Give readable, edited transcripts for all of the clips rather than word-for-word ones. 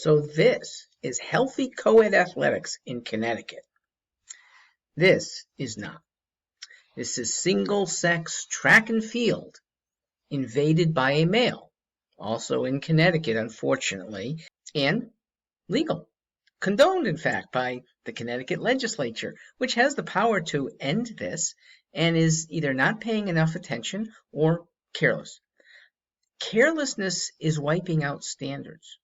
So this is healthy co-ed athletics in Connecticut. This is not. This is single-sex track and field invaded by a male, also in Connecticut, unfortunately, and legal. Condoned, in fact, by the Connecticut legislature, which has the power to end this and is either not paying enough attention or careless. Carelessness is wiping out standards.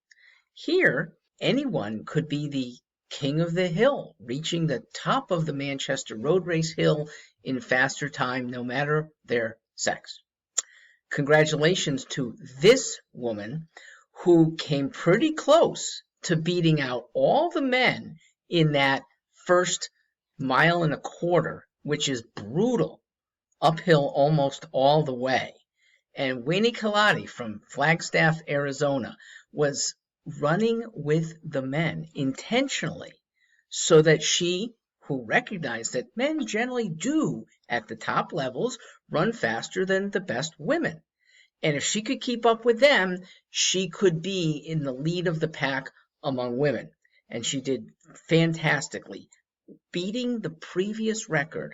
Here, anyone could be the king of the hill, reaching the top of the Manchester Road Race hill in faster time, no matter their sex. Congratulations to this woman who came pretty close to beating out all the men in that first mile and a quarter, which is brutal, uphill almost all the way. And Weini Kelati from Flagstaff, Arizona, was running with the men intentionally so that she, who recognized that men generally do at the top levels run faster than the best women. And if she could keep up with them, she could be in the lead of the pack among women. And she did fantastically, beating the previous record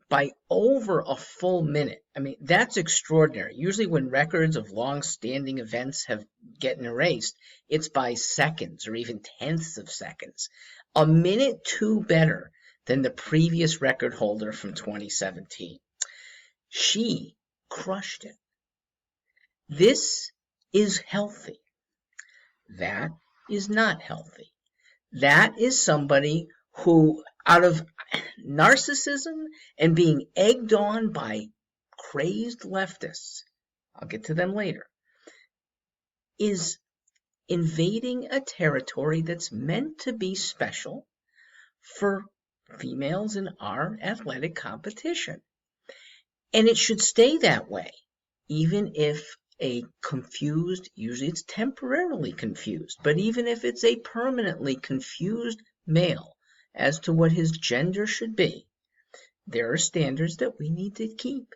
by over a full minute. I mean, that's extraordinary. Usually when records of long-standing events have gotten erased, it's by seconds or even tenths of seconds. A minute too better than the previous record holder from 2017. She crushed it. This is healthy. That is not healthy. That is somebody who, out of narcissism and being egged on by crazed leftists, I'll get to them later, is invading a territory that's meant to be special for females in our athletic competition. And it should stay that way, even if a confused, usually it's temporarily confused, but even if it's a permanently confused male as to what his gender should be, there are standards that we need to keep.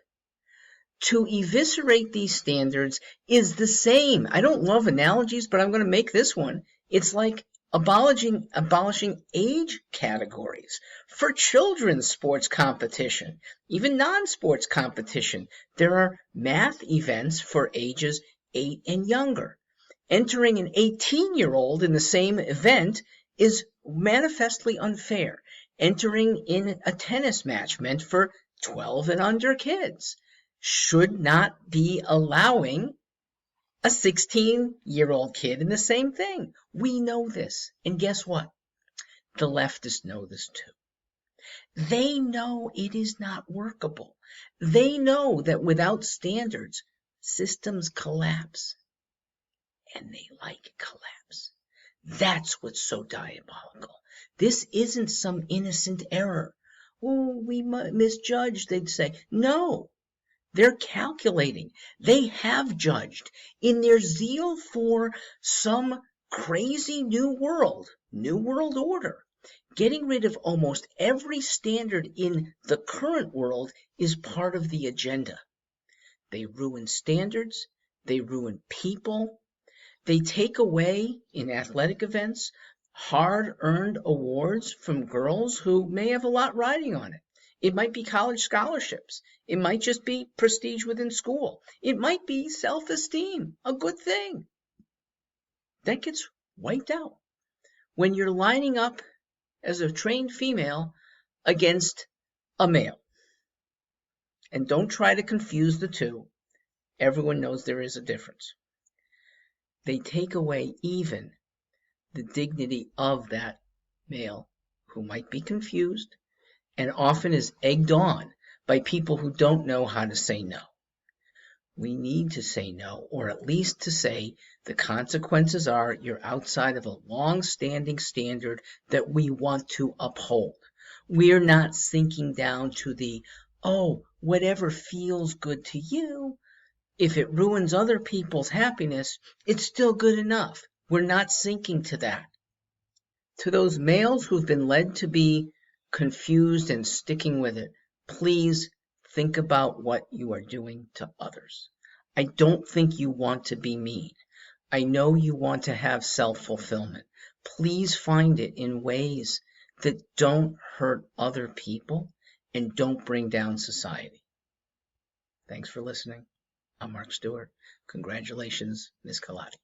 To eviscerate these standards is the same. I don't love analogies, but I'm going to make this one. It's like abolishing age categories for children's sports competition, even non-sports competition. There are math events for ages 8 and younger. Entering an 18-year-old in the same event is manifestly unfair. Entering in a tennis match meant for 12 and under kids should not be allowing a 16-year-old kid in the same thing. We know this. And guess what? The leftists know this too. They know it is not workable. They know that without standards, systems collapse. And they like collapse. That's what's so diabolical. This isn't some innocent error. Oh, we misjudged, they'd say. No. They're calculating. They have judged in their zeal for some crazy new world order. Getting rid of almost every standard in the current world is part of the agenda. They ruin standards. They ruin people. They take away, in athletic events, hard-earned awards from girls who may have a lot riding on it. It might be college scholarships. It might just be prestige within school. It might be self-esteem, a good thing. That gets wiped out when you're lining up as a trained female against a male. And don't try to confuse the two. Everyone knows there is a difference. They take away even the dignity of that male who might be confused and often is egged on by people who don't know how to say no. We need to say no, or at least to say the consequences are you're outside of a long-standing standard that we want to uphold. We're not sinking down to the, oh, whatever feels good to you. If it ruins other people's happiness, it's still good enough. We're not sinking to that. To those males who've been led to be confused and sticking with it, please think about what you are doing to others. I don't think you want to be mean. I know you want to have self-fulfillment. Please find it in ways that don't hurt other people and don't bring down society. Thanks for listening. I'm Mark Stewart. Congratulations, Ms. Kelati.